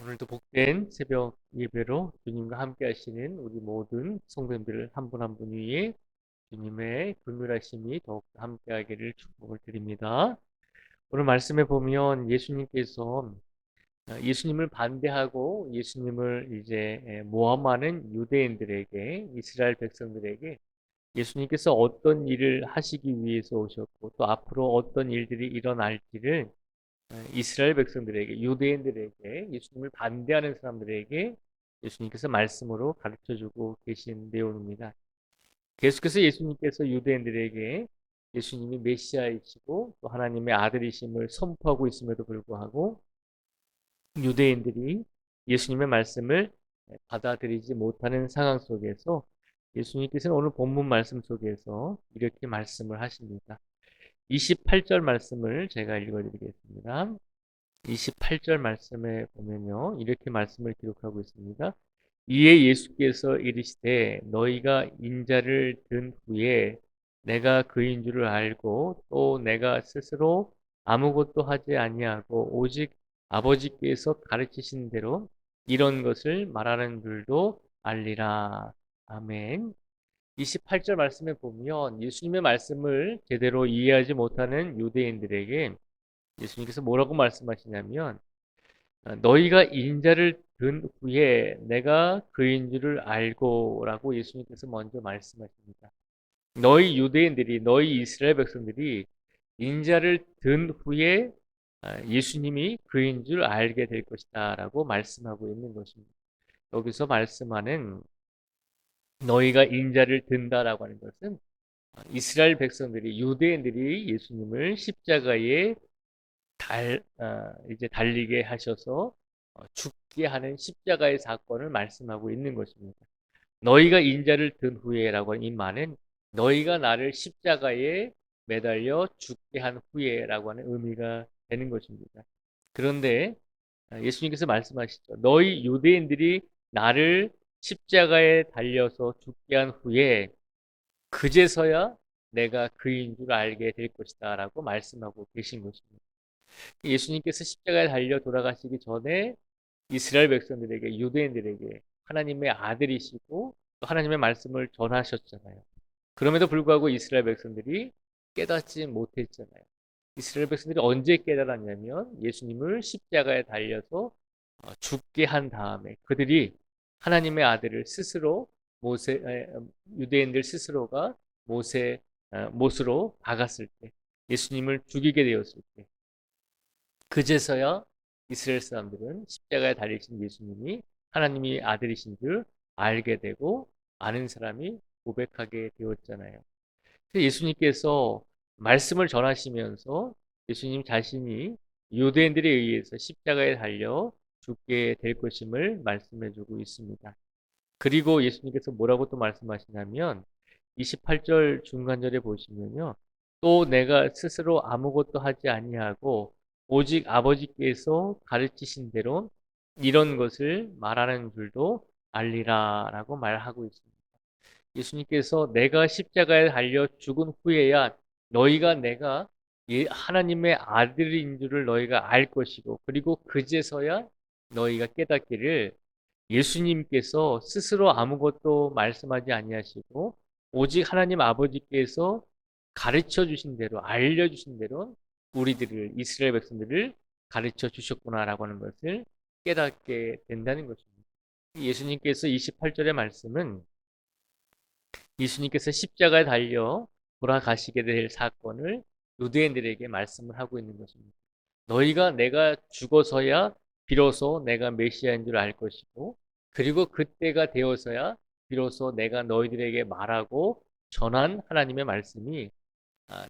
오늘도 복된 새벽 예배로 주님과 함께 하시는 우리 모든 성도님들 한 분 한 분 위에 주님의 긍휼하심이 더욱 함께 하기를 축복을 드립니다. 오늘 말씀에 보면 예수님께서 예수님을 반대하고 예수님을 이제 모함하는 유대인들에게, 이스라엘 백성들에게 예수님께서 어떤 일을 하시기 위해서 오셨고 또 앞으로 어떤 일들이 일어날지를 이스라엘 백성들에게, 유대인들에게, 예수님을 반대하는 사람들에게 예수님께서 말씀으로 가르쳐 주고 계신 내용입니다. 계속해서 예수님께서 유대인들에게 예수님이 메시아이시고 또 하나님의 아들이심을 선포하고 있음에도 불구하고 유대인들이 예수님의 말씀을 받아들이지 못하는 상황 속에서 예수님께서는 오늘 본문 말씀 속에서 이렇게 말씀을 하십니다. 28절 말씀을 제가 읽어드리겠습니다. 28절 말씀에 보면요, 이렇게 말씀을 기록하고 있습니다. 이에 예수께서 이르시되 너희가 인자를 든 후에 내가 그인 줄을 알고 또 내가 스스로 아무것도 하지 아니하고 오직 아버지께서 가르치신 대로 이런 것을 말하는 줄도 알리라. 아멘. 28절 말씀에 보면 예수님의 말씀을 제대로 이해하지 못하는 유대인들에게 예수님께서 뭐라고 말씀하시냐면 너희가 인자를 든 후에 내가 그인 줄을 알고라고 예수님께서 먼저 말씀하십니다. 너희 유대인들이, 너희 이스라엘 백성들이 인자를 든 후에 예수님이 그인 줄 알게 될 것이다라고 말씀하고 있는 것입니다. 여기서 말씀하는 너희가 인자를 든다라고 하는 것은 이스라엘 백성들이, 유대인들이 예수님을 십자가에 이제 달리게 하셔서 죽게 하는 십자가의 사건을 말씀하고 있는 것입니다. 너희가 인자를 든 후에라고 하는 이 말은 너희가 나를 십자가에 매달려 죽게 한 후에라고 하는 의미가 되는 것입니다. 그런데 예수님께서 말씀하시죠. 너희 유대인들이 나를 십자가에 달려서 죽게 한 후에 그제서야 내가 그인 줄 알게 될 것이다 라고 말씀하고 계신 것입니다. 예수님께서 십자가에 달려 돌아가시기 전에 이스라엘 백성들에게, 유대인들에게 하나님의 아들이시고 또 하나님의 말씀을 전하셨잖아요. 그럼에도 불구하고 이스라엘 백성들이 깨닫지 못했잖아요. 이스라엘 백성들이 언제 깨달았냐면 예수님을 십자가에 달려서 죽게 한 다음에 그들이 하나님의 아들을 스스로 유대인들 스스로가 못으로 박았을 때, 예수님을 죽이게 되었을 때, 그제서야 이스라엘 사람들은 십자가에 달리신 예수님이 하나님이 아들이신 줄 알게 되고 아는 사람이 고백하게 되었잖아요. 예수님께서 말씀을 전하시면서 예수님 자신이 유대인들에 의해서 십자가에 달려 죽게 될 것임을 말씀해 주고 있습니다. 그리고 예수님께서 뭐라고 또 말씀하시냐면 28절 중간절에 보시면요. 또 내가 스스로 아무것도 하지 아니하고 오직 아버지께서 가르치신 대로 이런 것을 말하는 줄도 알리라라고 말하고 있습니다. 예수님께서 내가 십자가에 달려 죽은 후에야 너희가 내가 하나님의 아들인 줄을 너희가 알 것이고 그리고 그제서야 너희가 깨닫기를 예수님께서 스스로 아무것도 말씀하지 아니하시고 오직 하나님 아버지께서 가르쳐 주신 대로 알려 주신 대로 우리들을 이스라엘 백성들을 가르쳐 주셨구나라고 하는 것을 깨닫게 된다는 것입니다. 예수님께서 28절의 말씀은 예수님께서 십자가에 달려 돌아가시게 될 사건을 유대인들에게 말씀을 하고 있는 것입니다. 너희가 내가 죽어서야 비로소 내가 메시아인 줄 알 것이고 그리고 그때가 되어서야 비로소 내가 너희들에게 말하고 전한 하나님의 말씀이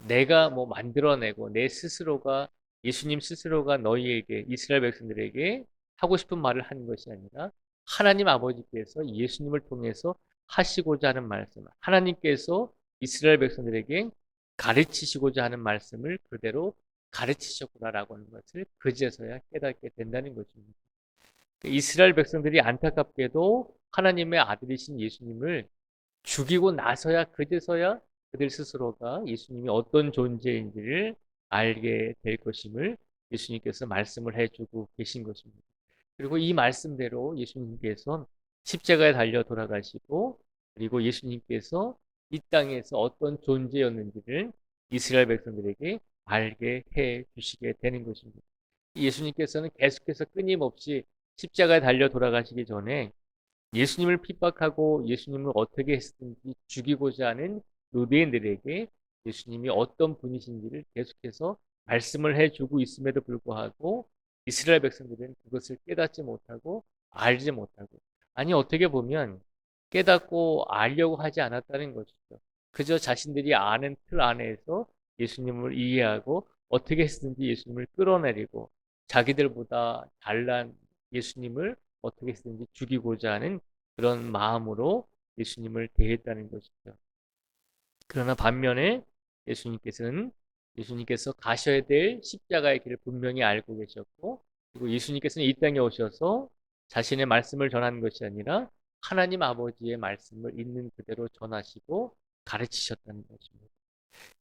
내가 뭐 만들어내고 내 스스로가 예수님 스스로가 너희에게 이스라엘 백성들에게 하고 싶은 말을 하는 것이 아니라 하나님 아버지께서 예수님을 통해서 하시고자 하는 말씀, 하나님께서 이스라엘 백성들에게 가르치시고자 하는 말씀을 그대로 가르치셨구나라고 하는 것을 그제서야 깨닫게 된다는 것입니다. 이스라엘 백성들이 안타깝게도 하나님의 아들이신 예수님을 죽이고 나서야 그제서야 그들 스스로가 예수님이 어떤 존재인지를 알게 될 것임을 예수님께서 말씀을 해주고 계신 것입니다. 그리고 이 말씀대로 예수님께서 십자가에 달려 돌아가시고 그리고 예수님께서 이 땅에서 어떤 존재였는지를 이스라엘 백성들에게 알게 해 주시게 되는 것입니다. 예수님께서는 계속해서 끊임없이 십자가에 달려 돌아가시기 전에 예수님을 핍박하고 예수님을 어떻게 했든지 죽이고자 하는 유대인들에게 예수님이 어떤 분이신지를 계속해서 말씀을 해주고 있음에도 불구하고 이스라엘 백성들은 그것을 깨닫지 못하고 알지 못하고 아니 어떻게 보면 깨닫고 알려고 하지 않았다는 것이죠. 그저 자신들이 아는 틀 안에서 예수님을 이해하고 어떻게 했든지 예수님을 끌어내리고 자기들보다 잘난 예수님을 어떻게 했든지 죽이고자 하는 그런 마음으로 예수님을 대했다는 것이죠. 그러나 반면에 예수님께서는 예수님께서 가셔야 될 십자가의 길을 분명히 알고 계셨고 그리고 예수님께서는 이 땅에 오셔서 자신의 말씀을 전하는 것이 아니라 하나님 아버지의 말씀을 있는 그대로 전하시고 가르치셨다는 것입니다.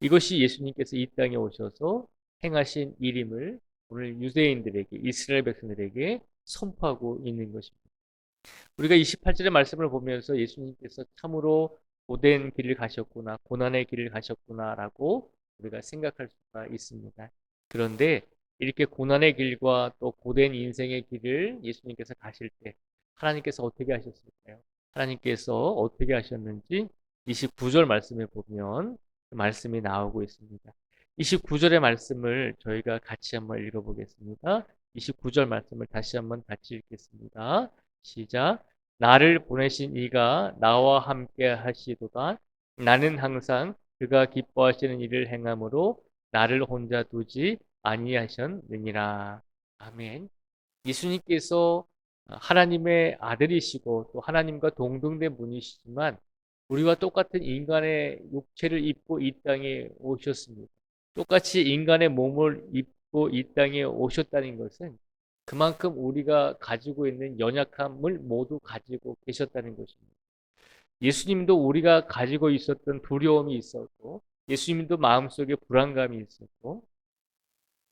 이것이 예수님께서 이 땅에 오셔서 행하신 일임을 오늘 유대인들에게 이스라엘 백성들에게 선포하고 있는 것입니다. 우리가 28절의 말씀을 보면서 예수님께서 참으로 고된 길을 가셨구나, 고난의 길을 가셨구나라고 우리가 생각할 수가 있습니다. 그런데 이렇게 고난의 길과 또 고된 인생의 길을 예수님께서 가실 때 하나님께서 어떻게 하셨을까요? 하나님께서 어떻게 하셨는지 29절 말씀에 보면 그 말씀이 나오고 있습니다. 29절의 말씀을 저희가 같이 한번 읽어보겠습니다. 29절 말씀을 다시 한번 같이 읽겠습니다. 시작. 나를 보내신 이가 나와 함께 하시도다. 나는 항상 그가 기뻐하시는 일을 행함으로 나를 혼자 두지 아니하셨느니라. 아멘. 예수님께서 하나님의 아들이시고 또 하나님과 동등된 분이시지만 우리와 똑같은 인간의 육체를 입고 이 땅에 오셨습니다. 똑같이 인간의 몸을 입고 이 땅에 오셨다는 것은 그만큼 우리가 가지고 있는 연약함을 모두 가지고 계셨다는 것입니다. 예수님도 우리가 가지고 있었던 두려움이 있었고 예수님도 마음속에 불안감이 있었고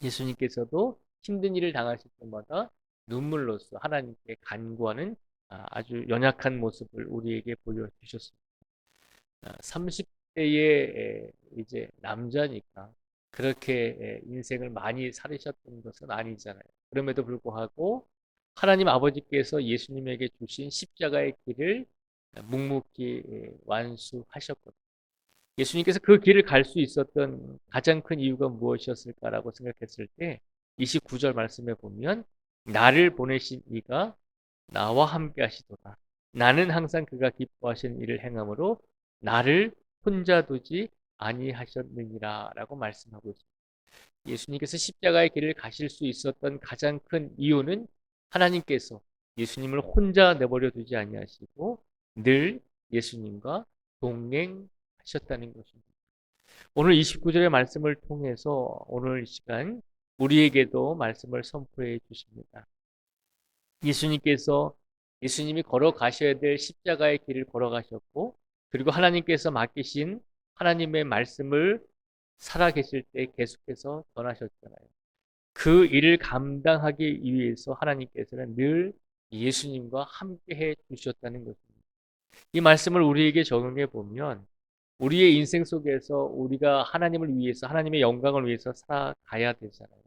예수님께서도 힘든 일을 당하실 때마다 눈물로써 하나님께 간구하는 아주 연약한 모습을 우리에게 보여주셨습니다. 30대의 이제 남자니까 그렇게 인생을 많이 살으셨던 것은 아니잖아요. 그럼에도 불구하고 하나님 아버지께서 예수님에게 주신 십자가의 길을 묵묵히 완수하셨거든요. 예수님께서 그 길을 갈 수 있었던 가장 큰 이유가 무엇이었을까라고 생각했을 때 29절 말씀에 보면 나를 보내신 이가 나와 함께 하시도다. 나는 항상 그가 기뻐하시는 일을 행함으로 나를 혼자 두지 아니하셨느니라 라고 말씀하고 있습니다. 예수님께서 십자가의 길을 가실 수 있었던 가장 큰 이유는 하나님께서 예수님을 혼자 내버려 두지 아니하시고 늘 예수님과 동행하셨다는 것입니다. 오늘 29절의 말씀을 통해서 오늘 시간 우리에게도 말씀을 선포해 주십니다. 예수님께서 예수님이 걸어가셔야 될 십자가의 길을 걸어가셨고 그리고 하나님께서 맡기신 하나님의 말씀을 살아계실 때 계속해서 전하셨잖아요. 그 일을 감당하기 위해서 하나님께서는 늘 예수님과 함께 해 주셨다는 것입니다. 이 말씀을 우리에게 적용해 보면 우리의 인생 속에서 우리가 하나님을 위해서 하나님의 영광을 위해서 살아가야 되잖아요.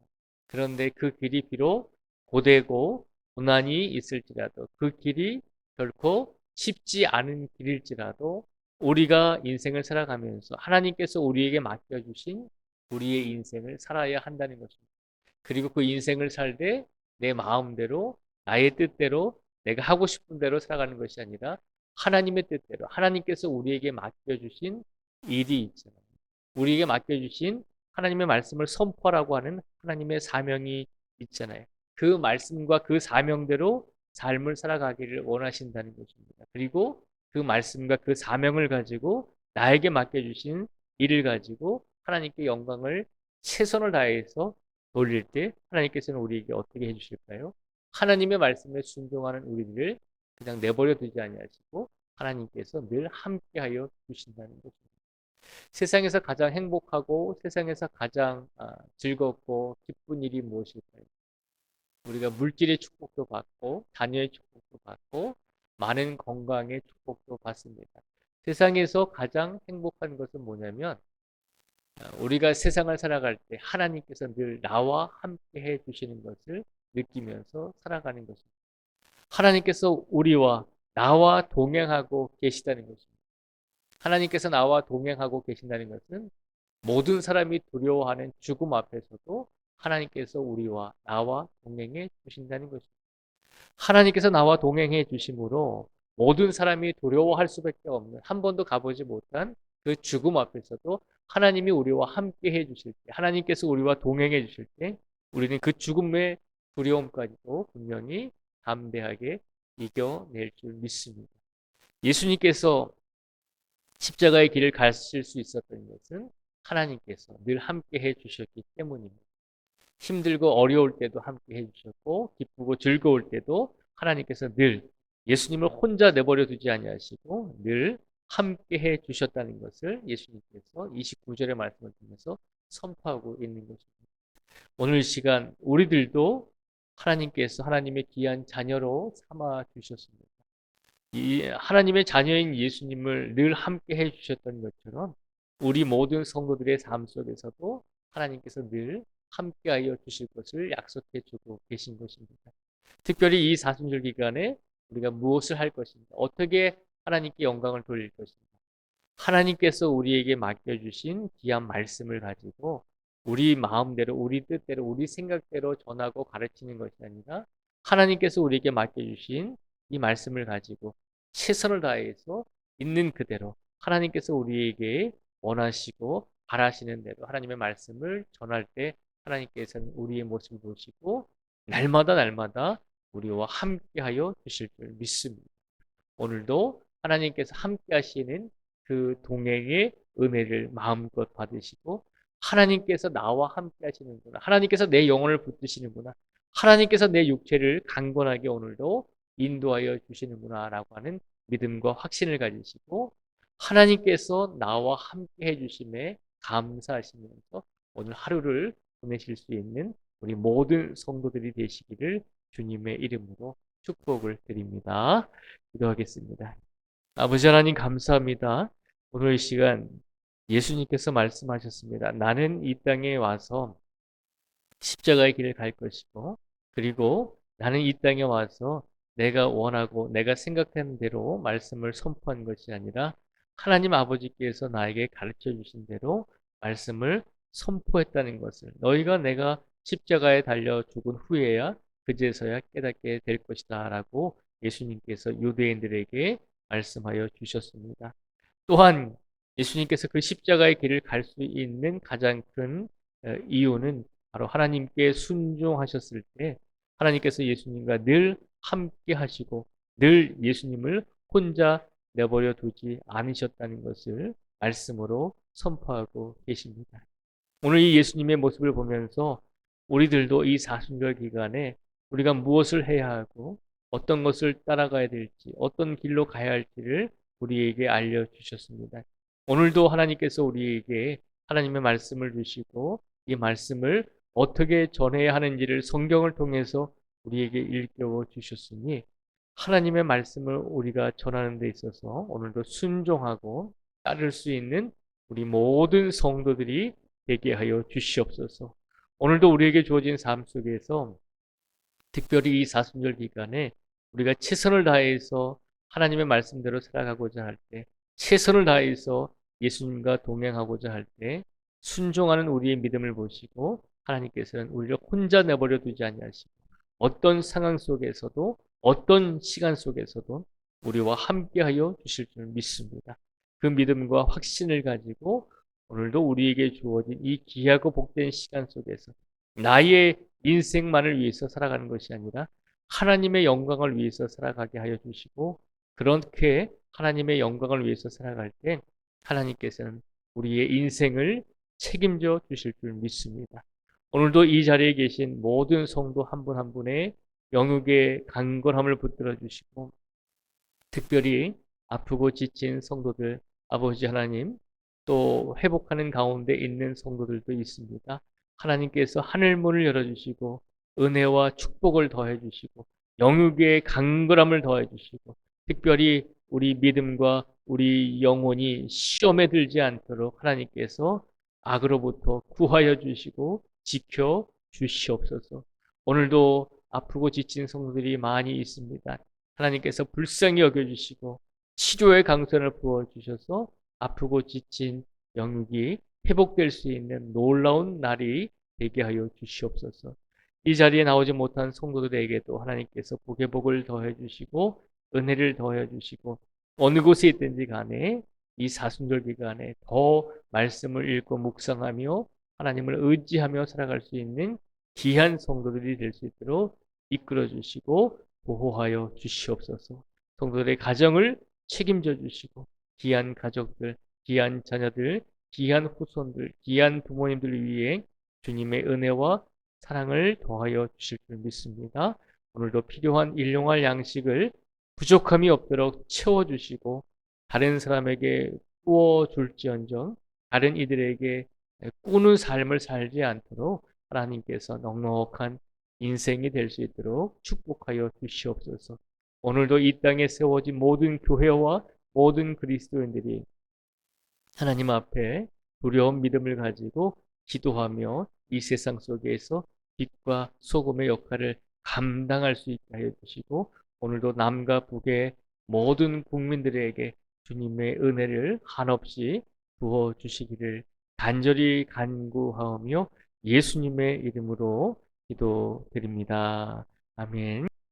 그런데 그 길이 비록 고되고 고난이 있을지라도 그 길이 결코 쉽지 않은 길일지라도 우리가 인생을 살아가면서 하나님께서 우리에게 맡겨주신 우리의 인생을 살아야 한다는 것입니다. 그리고 그 인생을 살되 내 마음대로 나의 뜻대로 내가 하고 싶은 대로 살아가는 것이 아니라 하나님의 뜻대로 하나님께서 우리에게 맡겨주신 일이 있잖아요. 우리에게 맡겨주신 하나님의 말씀을 선포하라고 하는 하나님의 사명이 있잖아요. 그 말씀과 그 사명대로 삶을 살아가기를 원하신다는 것입니다. 그리고 그 말씀과 그 사명을 가지고 나에게 맡겨주신 일을 가지고 하나님께 영광을 최선을 다해서 돌릴 때 하나님께서는 우리에게 어떻게 해주실까요? 하나님의 말씀에 순종하는 우리를 그냥 내버려 두지 아니하시고 하나님께서 늘 함께하여 주신다는 것입니다. 세상에서 가장 행복하고 세상에서 가장 즐겁고 기쁜 일이 무엇일까요? 우리가 물질의 축복도 받고 자녀의 축복도 받고 많은 건강의 축복도 받습니다. 세상에서 가장 행복한 것은 뭐냐면 우리가 세상을 살아갈 때 하나님께서 늘 나와 함께 해 주시는 것을 느끼면서 살아가는 것입니다. 하나님께서 우리와 나와 동행하고 계시다는 것입니다. 하나님께서 나와 동행하고 계신다는 것은 모든 사람이 두려워하는 죽음 앞에서도 하나님께서 우리와 나와 동행해 주신다는 것입니다. 하나님께서 나와 동행해 주심으로 모든 사람이 두려워할 수밖에 없는 한 번도 가보지 못한 그 죽음 앞에서도 하나님이 우리와 함께 해 주실 때, 하나님께서 우리와 동행해 주실 때 우리는 그 죽음의 두려움까지도 분명히 담대하게 이겨낼 줄 믿습니다. 예수님께서 십자가의 길을 가실 수 있었던 것은 하나님께서 늘 함께 해 주셨기 때문입니다. 힘들고 어려울 때도 함께 해주셨고 기쁘고 즐거울 때도 하나님께서 늘 예수님을 혼자 내버려 두지 아니하시고 늘 함께 해주셨다는 것을 예수님께서 29절의 말씀을 통해서 선포하고 있는 것입니다. 오늘 시간 우리들도 하나님께서 하나님의 귀한 자녀로 삼아 주셨습니다. 이 하나님의 자녀인 예수님을 늘 함께 해주셨던 것처럼 우리 모든 성도들의 삶 속에서도 하나님께서 늘 함께하여 주실 것을 약속해 주고 계신 것입니다. 특별히 이 사순절 기간에 우리가 무엇을 할 것인가, 어떻게 하나님께 영광을 돌릴 것인가, 하나님께서 우리에게 맡겨주신 귀한 말씀을 가지고 우리 마음대로, 우리 뜻대로, 우리 생각대로 전하고 가르치는 것이 아니라 하나님께서 우리에게 맡겨주신 이 말씀을 가지고 최선을 다해서 있는 그대로 하나님께서 우리에게 원하시고 바라시는 대로 하나님의 말씀을 전할 때 하나님께서는 우리의 모습을 보시고 날마다 우리와 함께하여 주실 줄 믿습니다. 오늘도 하나님께서 함께 하시는 그 동행의 은혜를 마음껏 받으시고 하나님께서 나와 함께 하시는구나. 하나님께서 내 영혼을 붙드시는구나. 하나님께서 내 육체를 강건하게 오늘도 인도하여 주시는구나 라고 하는 믿음과 확신을 가지시고 하나님께서 나와 함께 해주심에 감사하시면서 오늘 하루를 보내실 수 있는 우리 모든 성도들이 되시기를 주님의 이름으로 축복을 드립니다. 기도하겠습니다. 아버지 하나님 감사합니다. 오늘 이 시간 예수님께서 말씀하셨습니다. 나는 이 땅에 와서 십자가의 길을 갈 것이고 그리고 나는 이 땅에 와서 내가 원하고 내가 생각하는 대로 말씀을 선포한 것이 아니라 하나님 아버지께서 나에게 가르쳐 주신 대로 말씀을 선포했다는 것을 너희가 내가 십자가에 달려 죽은 후에야 그제서야 깨닫게 될 것이다 라고 예수님께서 유대인들에게 말씀하여 주셨습니다. 또한 예수님께서 그 십자가의 길을 갈 수 있는 가장 큰 이유는 바로 하나님께 순종하셨을 때 하나님께서 예수님과 늘 함께 하시고 늘 예수님을 혼자 내버려 두지 않으셨다는 것을 말씀으로 선포하고 계십니다. 오늘 이 예수님의 모습을 보면서 우리들도 이 사순절 기간에 우리가 무엇을 해야 하고 어떤 것을 따라가야 될지 어떤 길로 가야 할지를 우리에게 알려주셨습니다. 오늘도 하나님께서 우리에게 하나님의 말씀을 주시고 이 말씀을 어떻게 전해야 하는지를 성경을 통해서 우리에게 일깨워 주셨으니 하나님의 말씀을 우리가 전하는 데 있어서 오늘도 순종하고 따를 수 있는 우리 모든 성도들이 되게 하여 주시옵소서. 오늘도 우리에게 주어진 삶 속에서 특별히 이 사순절 기간에 우리가 최선을 다해서 하나님의 말씀대로 살아가고자 할 때, 최선을 다해서 예수님과 동행하고자 할 때 순종하는 우리의 믿음을 보시고 하나님께서는 우리를 혼자 내버려 두지 아니하시고 어떤 상황 속에서도 어떤 시간 속에서도 우리와 함께하여 주실 줄 믿습니다. 그 믿음과 확신을 가지고 오늘도 우리에게 주어진 이 귀하고 복된 시간 속에서 나의 인생만을 위해서 살아가는 것이 아니라 하나님의 영광을 위해서 살아가게 하여 주시고 그렇게 하나님의 영광을 위해서 살아갈 때 하나님께서는 우리의 인생을 책임져 주실 줄 믿습니다. 오늘도 이 자리에 계신 모든 성도 한 분 한 분의 영육의 강건함을 붙들어 주시고 특별히 아프고 지친 성도들 아버지 하나님 또 회복하는 가운데 있는 성도들도 있습니다. 하나님께서 하늘 문을 열어주시고 은혜와 축복을 더해 주시고 영육의 강건함을 더해 주시고 특별히 우리 믿음과 우리 영혼이 시험에 들지 않도록 하나님께서 악으로부터 구하여 주시고 지켜 주시옵소서. 오늘도 아프고 지친 성도들이 많이 있습니다. 하나님께서 불쌍히 여겨주시고 치료의 강선을 부어주셔서 아프고 지친 영육이 회복될 수 있는 놀라운 날이 되게 하여 주시옵소서. 이 자리에 나오지 못한 성도들에게도 하나님께서 복의 복을 더해 주시고 은혜를 더해 주시고 어느 곳에 있든지 간에 이 사순절 기간에 더 말씀을 읽고 묵상하며 하나님을 의지하며 살아갈 수 있는 귀한 성도들이 될 수 있도록 이끌어 주시고 보호하여 주시옵소서. 성도들의 가정을 책임져 주시고 귀한 가족들, 귀한 자녀들, 귀한 후손들, 귀한 부모님들을 위해 주님의 은혜와 사랑을 더하여 주실 줄 믿습니다. 오늘도 필요한 일용할 양식을 부족함이 없도록 채워주시고 다른 사람에게 꾸어 줄지언정 다른 이들에게 꾸는 삶을 살지 않도록 하나님께서 넉넉한 인생이 될 수 있도록 축복하여 주시옵소서. 오늘도 이 땅에 세워진 모든 교회와 모든 그리스도인들이 하나님 앞에 두려운 믿음을 가지고 기도하며 이 세상 속에서 빛과 소금의 역할을 감당할 수 있게 하여 주시고 오늘도 남과 북의 모든 국민들에게 주님의 은혜를 한없이 부어 주시기를 간절히 간구하오며 예수님의 이름으로 기도드립니다. 아멘.